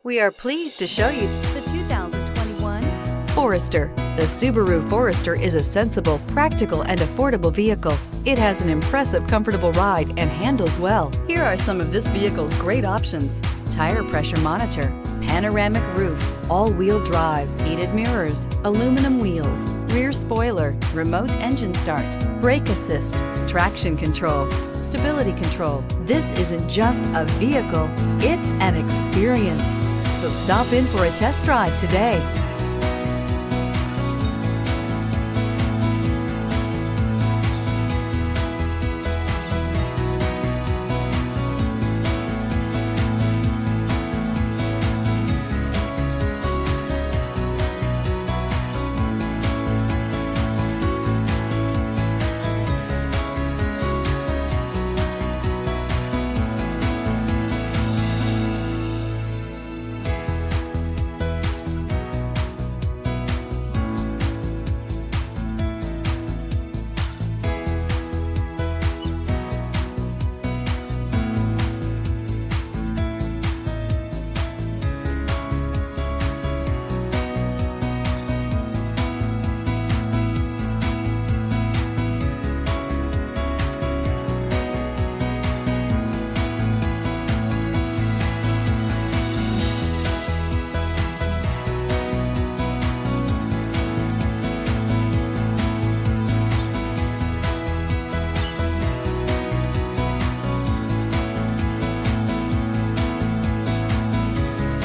We are pleased to show you the 2021 Forester. The Subaru Forester is a sensible, practical, and affordable vehicle. It has an impressive, comfortable ride and handles well. Here are some of this vehicle's great options: tire pressure monitor, panoramic roof, all-wheel drive, heated mirrors, aluminum wheels, rear spoiler, remote engine start, brake assist, traction control, stability control. This isn't just a vehicle, it's an experience. So stop in for a test drive today.